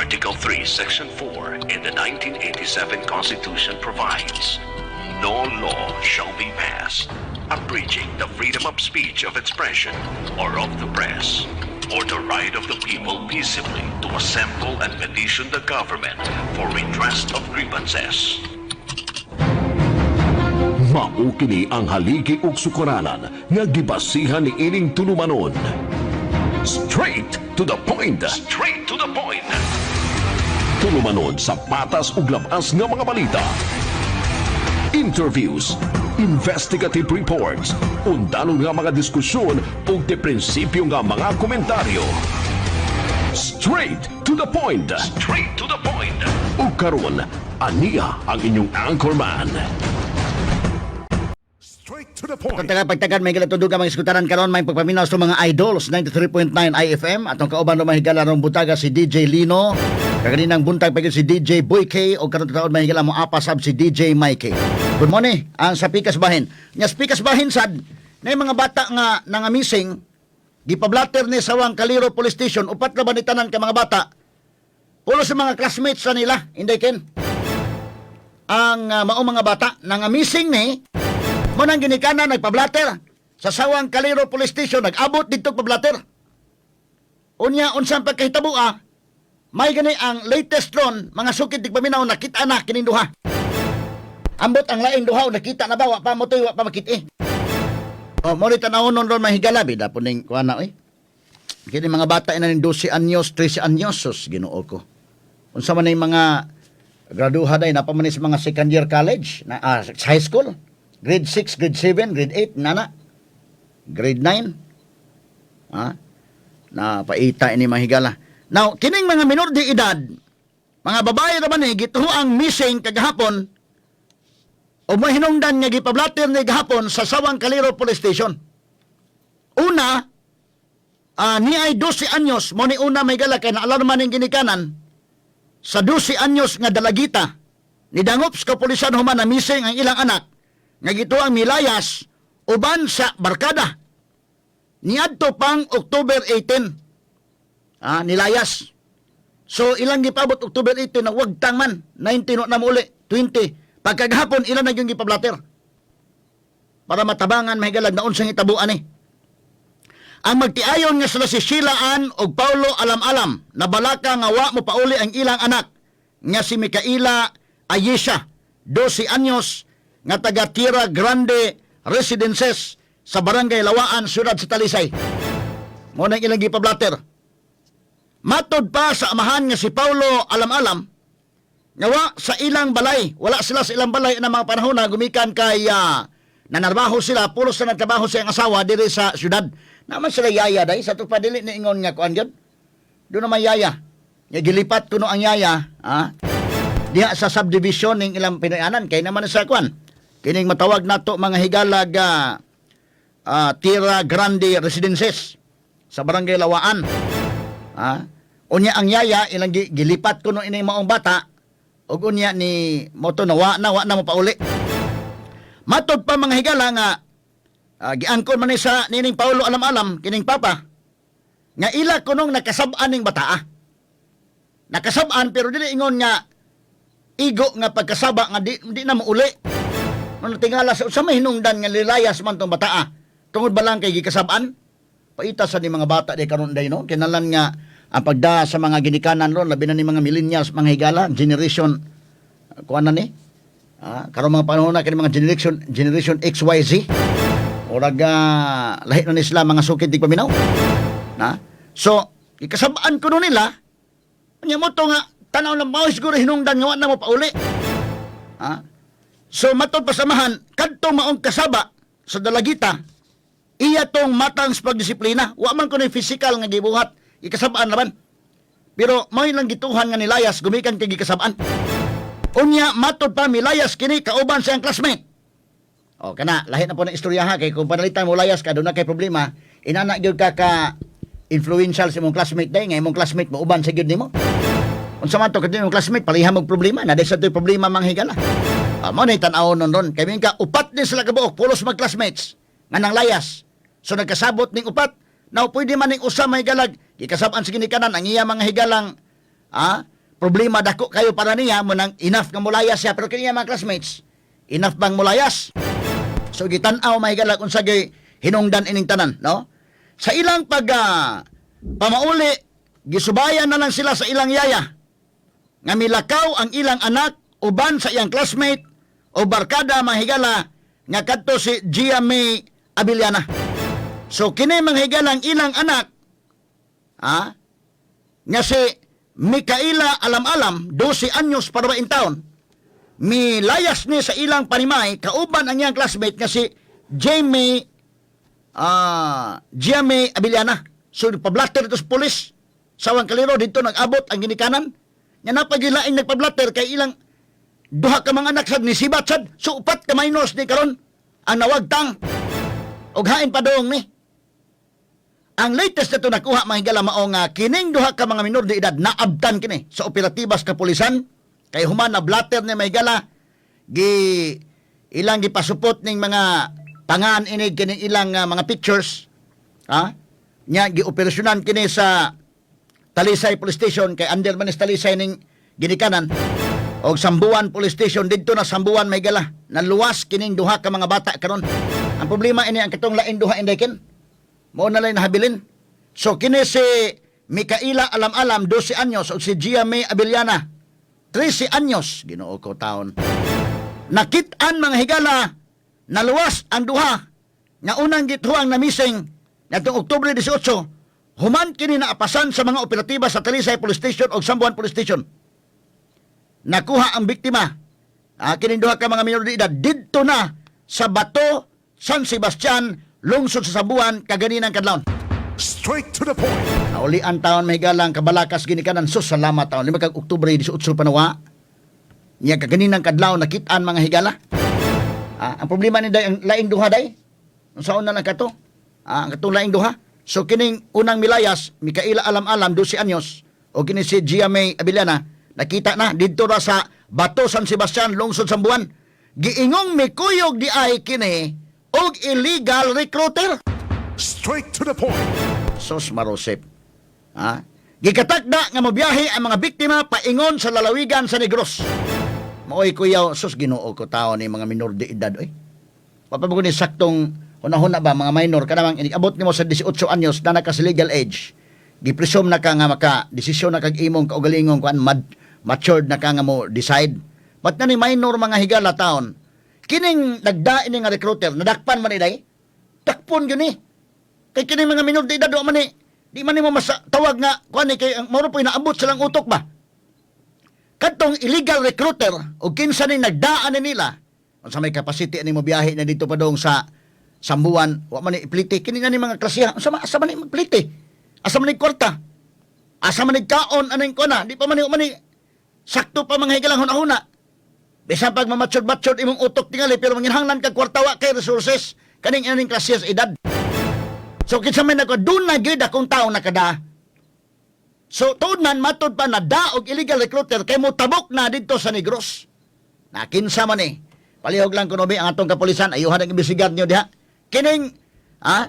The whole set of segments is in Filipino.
Article 3, Section 4 in the 1987 Constitution provides, no law shall be passed abridging the freedom of speech, of expression, or of the press, or the right of the people peaceably to assemble and petition the government for redress of grievances. Mao kini ang haligi ug sukuranan nga gibasihan ni ining tulumanon. Straight to the point. Straight to the point. Tulumanon sa patas ug labas nga mga balita. Interviews, investigative reports, undanon nga mga diskusyon ug de prinsipyo nga mga komentaryo. Straight to the point. Straight to the point. Ug karon, aniya ang inyong anchorman. Kung pagtagan may galatudog ang mga iskutaran karon may pagpaminaw sa mga idols 93.9 IFM atong kauban ng mahigala rong butaga si DJ Lino kaganinang buntag pagid si DJ Boy K o karon taon mahigala mo apasab si DJ Mikey. Good morning ang sa Pikas Bahin nya Pikas Bahin sad na mga bata nga nanga missing gipablatter ni Sawang Kaliro Police Station upat na banitanan ka mga bata pulo sa mga classmates sa nila inday ken ang mao mga bata nanga missing ni mo nang ginikanan nagpablater sa Sawang Kaliro Police Station nag-abot dito pablater. Unya unsang pagkahitabo may gani ang latest ron mga sukid tigpaminaw nakita na kining duha. Ambot ang laing duha nakita na ba wa pa mo toy wa pa makit Oh mo ni tanawon ron mahigala bida puning kuana oy. Kini mga bata ina ning 12 anyos, 13 anyos sus Ginoo ko. Unsa man ay mga graduha day napamanis mga second year college na high school. Grade 6, grade 7, grade 8, nana. Grade 9. Na paita ini mahigala. Now, kining mga minor de edad, mga babae naman gituho ang missing kagahapon o mahinungdan nga gipablater ni gahapon sa Sawang Kaliro Police Station. Una, ni ay 12 anyos, mo ni una mahigala kay naalarma ning ginikanan sa 12 anyos nga dalagita ni dangops kapulisan human na missing ang ilang anak nga gito ang milayas uban sa barkada niadto pang October 18 nilayas so ilang gipabot October 18 na wagtang man 19 na muli 20 pagkagahapon ilan na yung gipablater para matabangan mahigalag na unsang itabuan ang magtiayon nga sila si Sheila Ann og Paulo Alam-Alam na balaka nga wa mo pauli ang ilang anak nga si Micaela Ayesha 12 anyos nga taga Tierra Grande Residences sa Barangay Lawaan, Siyudad sa Talisay. Mo nang ilang gipablater. Matod pa sa amahan nga si Paulo Alam-Alam nga wa sa ilang balay, wala sila sa ilang balay na mga panahon na gumikan kay nanarbaho sila, pulos na nagtrabaho sa iyang asawa diri sa siyudad. Naman sila yaya day sa tupadili ni ingon nga kuan gyud. Do naman yaya. Nga gilipat kuno ang yaya, diha sa subdivision ning ilang Pinoyanan kay naman sa kuan. Kining matawag nato mga higalag Tierra Grande Residences sa Barangay Lawaan. Unya ang yaya ilang gilipat kuno ining maong bata ug unya ni moto na wa na mo pauli. Matod pa mga higala nga giangkon man ni sa nining Paulo Alam-Alam kining papa nga ila kunong nakasab-an ning bata. Nakasab-an pero dili ingon nga igo nga pagkasaba nga di na mauli. Ano tingala sa may hinungdan nga lilayas man tong bata tungod ba lang kay gikasab-an paita sa ni mga bata di karon day no kinalan nga ang pagda sa mga ginikanan ron labi na ni mga millennials mga higala generation kuan na ni karon mga panahon na kini mga generation XYZ orag lahi na ni sila mga sukid di paminaw so gikasab-an kuno nila nya mo to nga tanaw lang mao siguro hinungdan nga wa na mo pauli so matod pasamahan kadtong maong kasaba sa dalagita iya tong matang sa pagdisiplina wa man kuno physical nga gibuhat ikasabaan naman pero may lang gituhan nga nilayas gumikan kay gikasabaan unya matod pa milayas kini kauban sa iyang classmate kana lahi na po ng istorya kay kung panalitan mo layas ka doon na kay problema inana gyud ka influential sa imong classmate day nga imong classmate mo uban sa gyud nimo unsa man to kadto imong classmate paliham og problema na sa toy problema manghigala mo na tan-awon ron kay minka upat din sila kabuok pulos mag classmates nga nang layas so nagkasabot ning upat now pwede man ning usa may galag gikasab-an sa ginikanan ang iya mga higalang problema dako kayo para niya mo nang enough nga mulayas siya pero kini mga classmates enough bang mulayas? So gitan-aw mahigala kung sagay hinungdan ining tanan, no? Sa ilang pamauli gisubayan na lang sila sa ilang yaya nga milakaw ang ilang anak uban sa iyang classmate o barkada mahigala nga kadto si Gia May Abiliana. So kini manghigala ang ilang anak nga si Mikaela Alam-Alam, 12 anyos para 20 taon, milayas ni sa ilang panimay, kauban ang iyang classmate nga si Jamie Abiliana. So, pablatter ito sa polis. Sawang kaliro, dito nag-abot ang ginikanan. Nga napagilaing nagpablatter kay ilang duha ka mga anak sad ni sibat sad. So, upat ka minors ni karon ang nawagtang. Og hain pa doong ni. Ang latest na ito nakuha mahigala mao nga kining duha ka mga minor de edad naabtan kini sa operatibas kapulisan kay human na blatter ni mahigala ilang gipasupot ning mga pangan inig kining ilang mga pictures nya gioperasyonan kini sa Talisay Police Station kay under man is Talisay ning ginikanan og Sambuan Police Station didto na Sambuan mahigala naluwas kining duha ka mga bata karon. Ang problema ini ang katong lain duha indekin mo na lang nahabilin. So, kini si Mikaela Alam-Alam, 12 anyos, o si Gia May Abiliana, 13 anyos, ginoo ko taon. Nakit-an mga higala, naluwas ang duha, nga unang gituang na missing, natong Oktubre 18, human kini naapasan sa mga operatiba sa Talisay Police Station o Sambuan Police Station. Nakuha ang biktima, kining duha ka mga minor de edad, didto na sa Bato, San Sebastian, lungsod sa Sambuan, kaganinang kadlawon. Straight to the point. Naulian taon may galang kabalakas ginikanan. So salamat taon. 5 kag Oktubre 18 panawa. Niya kaganinang kadlawon nakitaan mga higala. Ang problema ni day ang laing duha day. Unsaon na lang kato? Ang katong laing duha. So kining unang milayas, Mikaela Alam-Alam 12 anyos o kini si Gia May Abiliana, nakita na didto ra sa Bato San Sebastian lungsod Sambuan. Giingong mikuyog di ay kini og illegal recruiter. Straight to the point. Sos marosip. Gikatakda nga mabiyahe ang mga biktima paingon sa lalawigan sa Negros. Maoy kuyaw, sos ginoo ko tao ni mga minor de edad. Papabugo ni saktong hunahuna ba mga minor kanamang inigabot nimo sa 18 anyos na naka sa legal age. Gipresume na ka nga maka desisyon na kag imong kaugalingong kuan matured na ka nga mo decide. But na ni minor mga higala taon. Kining nagdain nga recruiter, nadakpan man iday, takpon yun Kay kining mga minor de edad, di man mo tawag nga, kuhan kay mauro po inaabot silang utok ba? Katong illegal recruiter, o kinsa ni nagdaan nila, sa may capacity ni mo biyahe na dito pa doong sa Sambuan, wa man iplite, kining ni mga klasiha, asa man ni magplite, asa man ni kwarta, asa man ni kaon, aning kuha di pa man ni, sakto pa mga higalang hunahuna. Bisan pag mamatsod-matsod imong utok tingali pero manginhanglan kag kwartawa kay resources kaning aning klaseng edad. So kinsa man nako dun na gyud akong tawo nakada. So tuod man matod pa na daog illegal recruiter kay mo tabok na didto sa Negros. Na kinsa man palihog lang kuno ang atong kapulisan ayuhan ang imbestigar nyo diha. Kining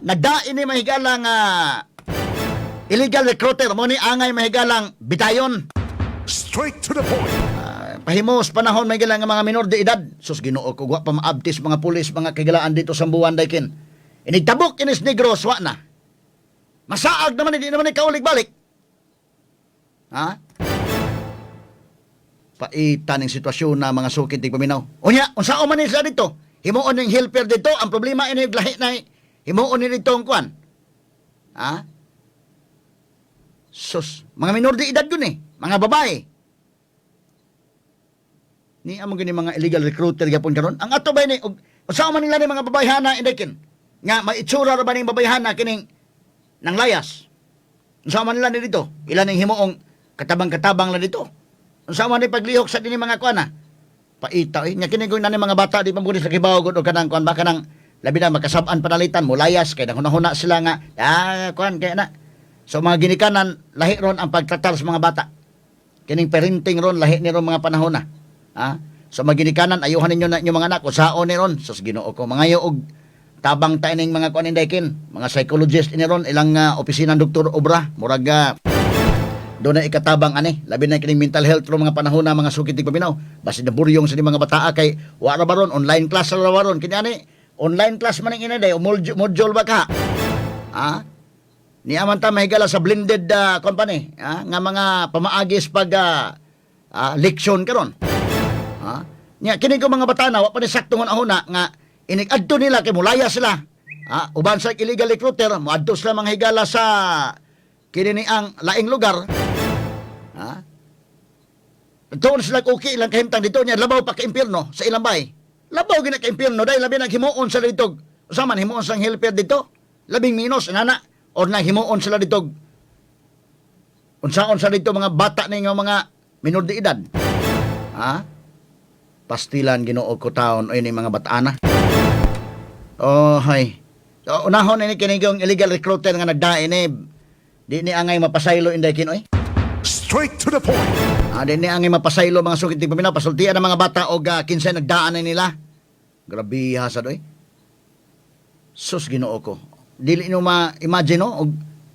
nagdain ni mahigalang illegal recruiter mo ni angay mahigalang bitayon. Straight to the point. Pahimos panahon may galang mga minor de edad. Sus ginoo ko wa pa maabtis mga pulis mga kagalaan dito sa Sambuan daykin. Inigtabok inis Negros wa na. Masaag naman hindi naman kaulig balik. Paita ning sitwasyon na mga sukit tig paminaw. Unya unsa man ni sila dito? Himuon ning helper dito ang problema ini lahi na himuon ni dito ang kuan. Sus, mga minor de edad dun mga babae. Ni among gani mga illegal recruiter gyapon karon. Ang ato ba ni usa man nila ni mga babayhana indekin. Nga maitsura ra ba ning babayhana kining nang layas. Unsa man nila ni dito? Ilan ning himuong katabang-katabang la dito. Unsa man ni paglihok sa dinhi mga kuana? Paita nya kini gud nani mga bata di pa mo sa kibaw gud og kanang kuan ba kanang labi na makasab-an panalitan mo layas kay hunahuna sila nga kuan kay na. So mga ginikanan lahi ron ang pagtratar sa mga bata. Kining parenting ron lahi ni ron mga panahon na. So maginikanan ayuhan ninyo na inyong mga anak usaon ni ron sus Ginoo ko mga og tabang ta ining mga kuan indaykin mga psychologist ini ron ilang opisina doktor obra murag doon na ikatabang ani, labi na kining mental health ro mga panahon na mga sukitig paminaw. Basi na buryong sa di mga bataa kay wala ba ron online class ra ron kini ani. Online class man ang inaday module ba ka? Ha? Ni aman ta mahigala sa blended company, nga mga pamaagis pag leksyon karon. Ha? Nya kini ko mga bata na wa pa ni saktong una nga inig-adto nila kay mulaya sila. Uban sa illegal recruiter, moadto sila mga higala sa kini ni ang laing lugar. Doon sila okay lang kahimtang dito niya labaw pa ka impyerno sa ilang bay. Labaw gina ka impyerno dahil labi nang himuon sila dito. Usaman himuon sang helper dito. Labing minus nana or nang himuon sila dito. Unsaon sa dito mga bata ni nga mga minor de edad. Pastilan Ginoo ko taon o ini mga bataana. Oh, hay. So, unahon ini kini yung illegal recruiter nga nagdain di ni angay mapasaylo inday kinoy. Straight to the point. Di ni angay mapasaylo mga sukitig paminaw pasultian ng mga bata og kinsa nagdaan na nila. Grabe hasad oy. Sus Ginoo ko. Dili no ma-imagine no og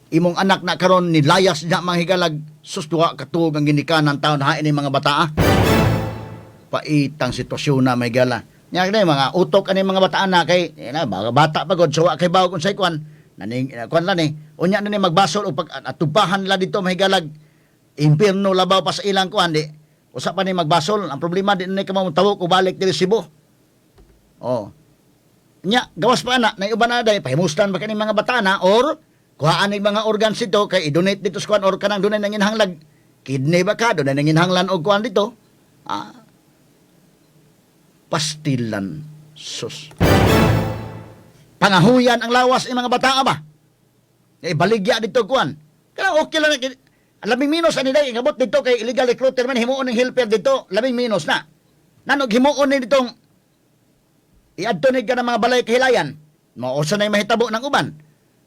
imong anak na karon ni layas na mga higalag sus duha ka tuig ang ginikanan taon ha ini mga bata. Paitang sitwasyon na may gala. Nya kay mga utok ani mga bataan na kay mga bata pagod so kay bawog unsay kwan naning kwan la ni unya na ni magbasol o pag atubahan la dito mahigalag impierno labaw pa sa ilang kwan di usa pa ni magbasol ang problema di na kamo tawog o balik diri Cebu. Nya gawas pa na uban na day pahimustan ba kani mga bata na or kuhaan ni mga organs dito kay i-donate dito sa kwan or kanang dunay nanginhanglag kidney ba ka dunay nanginhanglan og kwan dito. Pastilan sus. Pangahuyan ang lawas ng mga bata ba? Baligya dito kuan. Kaya okay lang. Labing minus ani day ingabot dito kay illegal recruiter man himuon ng helper dito. Labing minus na. Nanog himuon ni ditong iadto ni ka ng mga balay kahilayan. Mao sa nay mahitabo ng uban.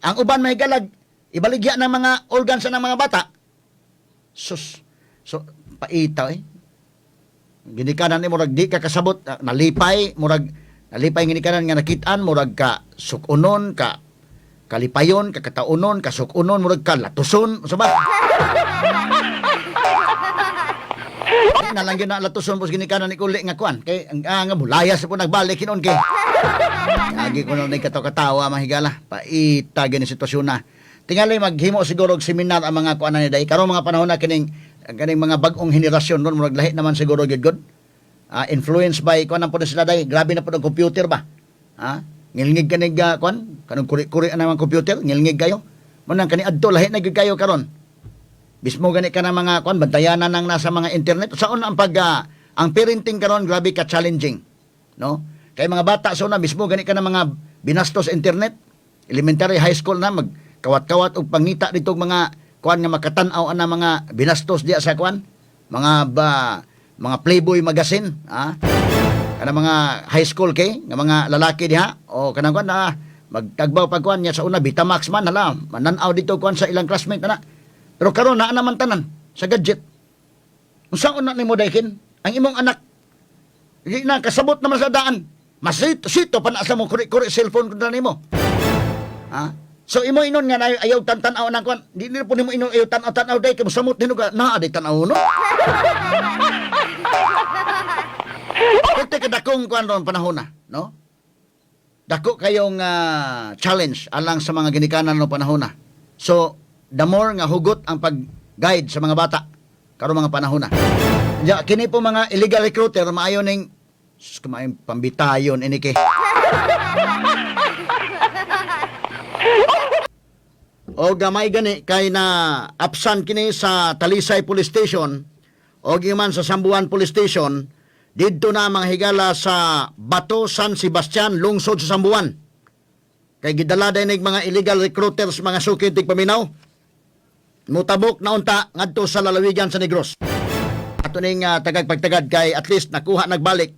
Ang uban may galag ibaligya ng mga organs ng mga bata. Sus. So paita ginikanan ni murag di ka kasabot nalipay ginikanan nga nakitaan murag ka sukunon ka kalipayon ka kataunon ka sukunon murag ka latuson sa ba na lang gyud na latuson pos ginikanan ni kuli nga kuan kay nga bulayas po nagbalik hinon kay agi ko ni katawa mahigala paita gani sitwasyon na tingali maghimo siguro og seminar ang mga kuan ni day karon mga panahon na kining mga bagong henerasyon ron murag lahi naman siguro gid influenced by kuan po na sila day grabe na po ang computer ba ngilngig kanig kuan kanang kuri-kuri ang mga computer ngilngig kayo mo nang kani adto lahi na gid kayo karon bismo gani ka na mga kuan bantayanan nang nasa mga internet saon ang ang parenting karon grabe ka challenging no kay mga bata sa una mismo gani ka na mga binastos internet elementary high school na magkawat-kawat og pangita dito mga kuan nga makatan-aw ana mga binastos diya sa kuan mga Playboy magazine kana mga high school kay nga mga lalaki diha o kanang kuan magtagbaw pag kuan niya sa una Betamax man hala mananaw dito kuan sa ilang classmate ana pero karon naa naman tanan sa gadget unsaon na nimo daykin ang imong anak di na kasabot naman sa daan masito pa na sa mo kuri cellphone kun nimo so imo inon nga ayaw tan-tanaw nang kwan. Di nila po nimo inon ayaw tan-tanaw day kay mosamot nino ka naa day tan-aw no. Ito kadakong kwan ron panahon na, no? Dako kayong challenge alang sa mga ginikanan no panahon na. So the more nga hugot ang pag-guide sa mga bata karon mga panahon na. Ya kini po mga illegal recruiter maayo ning kumain pambitayon ini kay o gamay gani kay na absan kini sa Talisay Police Station o giman sa Sambuan Police Station didto na mga higala sa Bato San Sebastian lungsod sa Sambuan kay gidala dinig mga illegal recruiters mga sukitig paminaw mutabok na unta ngadto sa lalawigan sa Negros ato ning tagag pagtagad kay at least nakuha nagbalik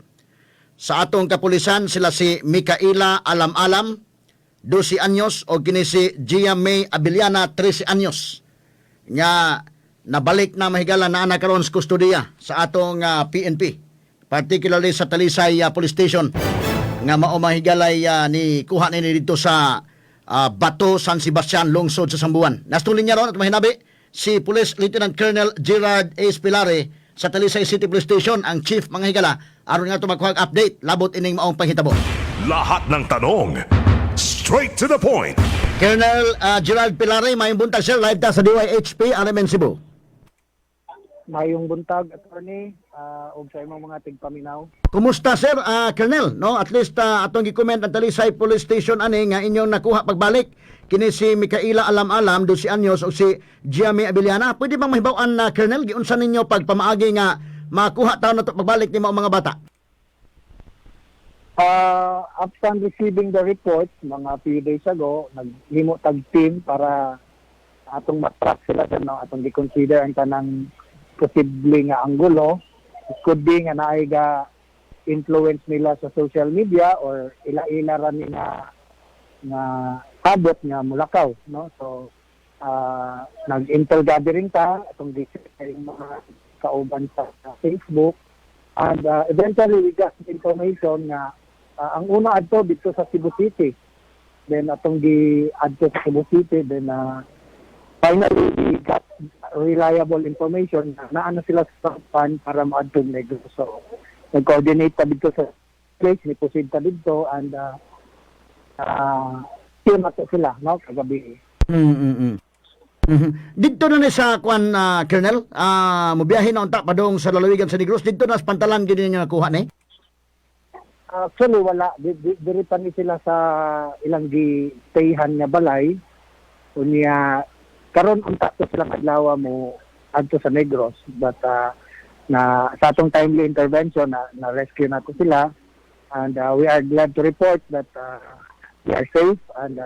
sa atong kapulisan sila si Mikaela Alam-Alam 12 anyos o kini si Gia May Abiliana 13 anyos nga nabalik na mahigala na anak karon sa kustudiya sa atong PNP particularly sa Talisay Police Station nga mao mahigalay ni kuha ni dito sa Bato San Sebastian lungsod sa Sambuan. Nastulin niya ron at mahinabi si Police Lieutenant Colonel Gerard A. Spilare sa Talisay City Police Station, ang chief mga higala, aron nga ito magkuhag update labot ining maong panghitabo. Lahat ng tanong, straight to the point. Colonel Gerard Pilare, mayong buntag sir, live ta sa DYHP, RMN Cebu. Mayong buntag, attorney, og sa imong mga tigpaminaw. Kumusta sir, Colonel? No, at least atong gi-comment ang Talisay Police Station ani nga inyong nakuha pagbalik kini si Mikaela Alam-Alam 12 anyos o si Giami Abiliana. Pwede bang mahibaw-an na Colonel giunsa ninyo pagpamaagi nga makuha taon na to pagbalik ni mga bata? Upon receiving the report, mga few days ago, naghimo tag team para atong matrack sila sa atong gi-consider ang tanang posible nga anggulo. It could be nga naay ga influence nila sa social media or ila-ila ra ni nga habot nga mulakaw, no? So nag-intel gathering ta atong sharing mga kauban sa Facebook, and eventually we got information nga ang una adto dito sa Cebu City, then atong gi-adto sa Cebu City, then finally we got reliable information na naano sila sa fund para maadtong Negros. So nag-coordinate ta dito sa place, ni proceed ta dito, and team ato sila, no, kagabi. Dito na ni sa kwan, Colonel, mubiyahe na unta padong sa lalawigan sa Negros, dito na sa pantalan gini niyo nakuha ni? Actually wala, diri pa ni sila sa ilang gi-stayhan nga balay, unya karon unta to sila adlaw mo adto sa Negros, but na sa atong timely intervention na rescue nato sila, and we are glad to report that they are safe, and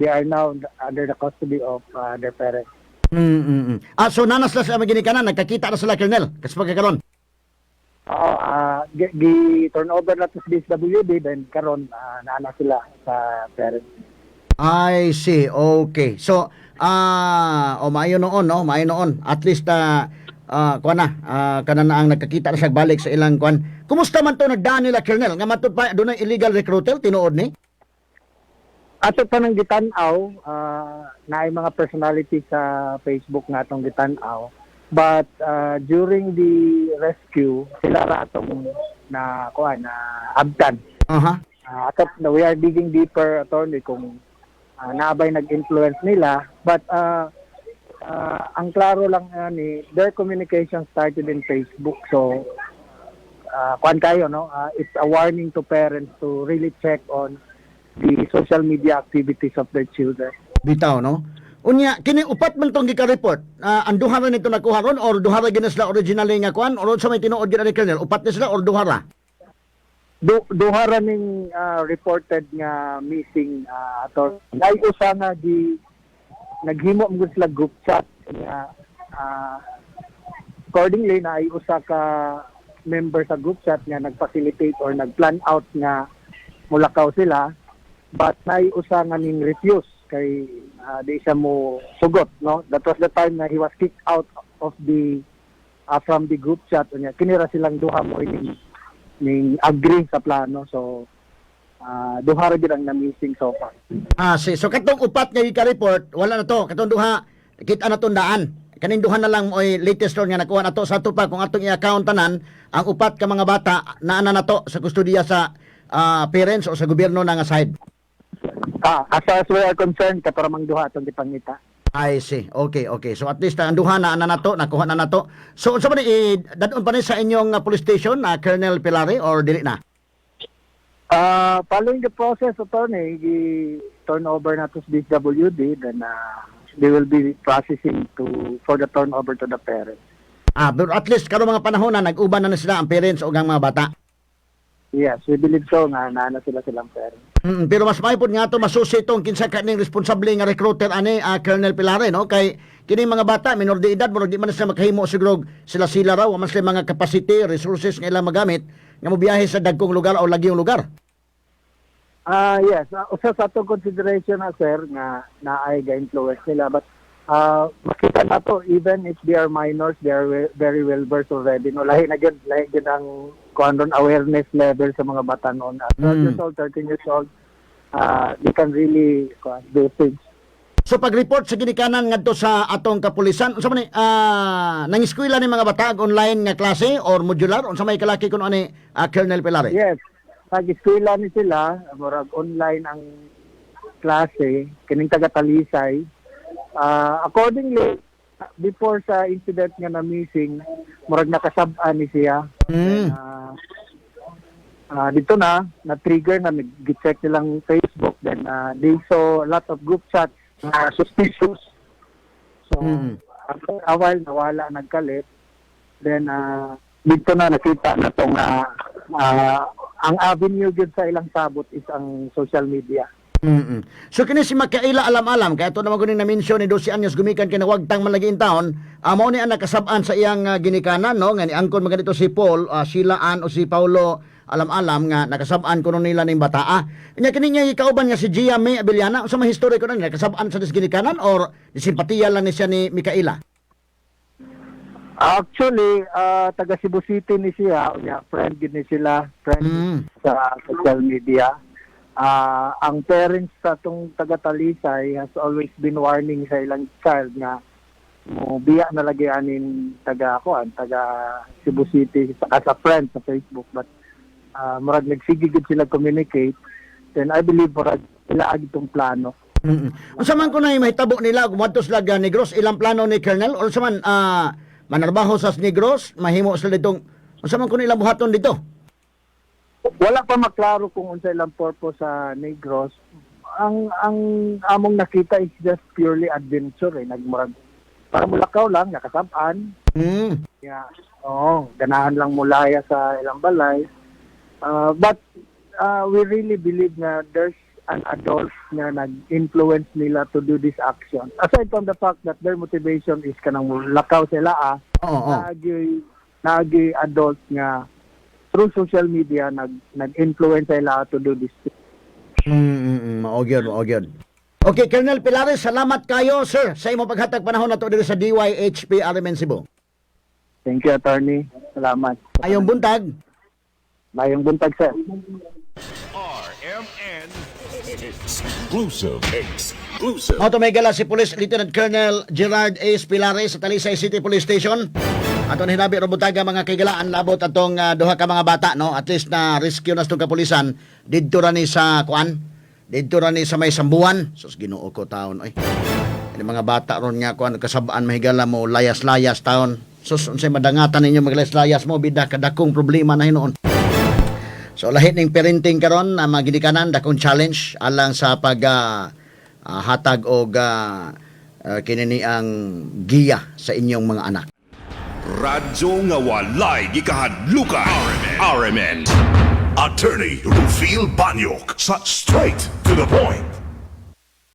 they are now under the custody of their parents. So nanas na sa ginikanan, nagkakita na sila, Colonel, kasi pagkakaroon? Gi-turnover na to sa DSWD, then karon naana sila sa parents. I see. Okay. So, maayo noon, no? Maayo noon. At least, kuan na, kanan na ang nagkakita na siya balik sa ilang kuan. Kumusta man to nagdaan nila, Colonel? Nga matod pa, doon ang illegal recruital, tinuod ni? Ato pa ng gitanaw, na mga personality sa Facebook nga atong gitanaw. But during the rescue, sila ra atong na abtan. We are digging deeper, attorney, kung naabay nag-influence nila. But ang klaro lang ni their communication started in Facebook. So kayo, no? It's a warning to parents to really check on the social media activities of their children. Bitaw, no? Unya, kini upat man tong gika-report. Ang duha ra nito nakuha ron or duha ra gina sila original nga kuan or sa may tinuod gina ni Colonel, upat na sila or duha ra? Duha ra ning reported nga missing ato. Nay usa nga naghimo mo sila group chat nga accordingly na ay usa ka member sa group chat nga nag-facilitate or nag-plan out nga mulakaw sila, but nay usa nga ning refuse kay di siya mo sugot, no? That was the time na he was kicked out of the from the group chat, unya kinira silang duha mo ning agree sa plano. So duha ra gid ang na-missing so far. So katong upat nga gika-report, wala na to. Katong duha kita na tundaan. Kaning duha na lang oy latest nga nakuha nato sa ato pa kung atong i-account tanan, ang upat ka mga bata naana na to sa kustodiya sa parents o sa gobyerno na nga side. As far as we are concerned, kataramang duha itong dipangita. I see. Okay. So at least ang duha na nato, nakuha na nato. So unsa man dadon pa ni sa inyong police station na Colonel Pilare or dili na? Following the process, attorney, turnover na to sa DSWD, then they will be processing for the turnover to the parents. Pero at least karon mga panahon na nag-uban na sila ang parents o ang mga bata. Yes, we believe so nga naana silang parents. Pero mas maipod nga to masusi itong kinsa kaning responsable nga recruiter ani Colonel Pilare, no? Kay kining mga bata minor de edad murag di man sila makahimo siguro sila raw man sila mga capacity, resources nga ilang magamit nga mobiyahe sa dagkong lugar o lagyong lugar. Yes, usa sa atong consideration na sir nga naay ga influence nila, but makita nato even if they are minors, they are very well versed already, no? Lahi gid ang awareness level sa mga bata noon. 12 years old, 13 years old, they can really do things. So pag-report sa ginikanan ngadto sa atong kapulisan, unsa man ni nangiskwela ni mga bata online nga klase or modular unsa may kalaki kuno ani Colonel Pilares? Yes. Nag-eskwela ni sila, murag online ang klase, kining taga-Talisay. Accordingly, before sa incident nga na missing, murag nakasab-an ni siya. Dito na-trigger na nag-check nilang Facebook. Then they saw a lot of group chats na suspicious. So, after a while, nawala, nagkalit. Then, dito na nakita na itong ang avenue yun sa ilang sabot is ang social media. So kini si Makaila alam-alam kaya ito naman ko na-mention ni 12 anyos gumikan kina wagtang malagiin taon mao ni ang nakasab-an sa iyang ginikanan no nga ni angkon maganito si Paul Sheila Ann o si Paulo alam-alam nga nakasab-an kuno nila ning bataa nya kini niya ikauban nga si Gia May Abellana unsa may history kuno nakasab-an sa ginikanan or simpatiya lang ni siya ni Mikaela? Actually, taga Cebu City ni siya, friend gid ni sila, friend sa social media. Ang parents sa tong taga Talisay has always been warning sa ilang child nga biya na lagi anin taga Cebu City as a friend sa Facebook, but murag nagsige gid sila communicate, then I believe murag ila agi tong plano. Unsa man kuno mahitabo nila gumadto sila ga Negros ilang plano ni Colonel or unsa man manarbaho sa Negros, mahimo sila ditong unsa man kuno ilang buhaton dito? Wala pa maklaro kung unsa ilang purpose sa Negros. Ang among nakita is just purely adventure nagmurag para mulakaw lang nakasab-an. Yeah. Ganahan lang mulaya sa ilang balay. But we really believe na there's an adult na nag-influence nila to do this action. Aside from the fact that their motivation is kanang lakaw sila nagi adult nga through social media nag-influence sila to do this. Mao gyud. Okay, Colonel Pilares, salamat kayo sir sa imong paghatag panahon nato diri sa DYHP RMN Cebu. Thank you, attorney. Salamat. Ayong buntag. Mayong buntag, sir. RMN Exclusive. Auto may gala si Police Lieutenant Colonel Gerard A. Pilares sa Talisay City Police Station. Aton hinabi ro butaga mga kaigalaan labot atong duha ka mga bata no, at least na rescue na stong kapulisan didto ra ni sa kuan. Didto ra ni sa may Sambuan. Sus Ginoo ko taon oy. Ini mga bata ron nga kuan kasabaan mahigala mo layas-layas taon. Sus unsay madangatan ninyo maglayas-layas mo bida kadakong problema na hinuon. So lahit ning parenting karon na magidikanan dakong challenge alang sa pag hatag og kinini ang giya sa inyong mga anak. Radyo nga walay gikahadlukan. RMN Attorney Rufil Banyok sa Straight to the Point.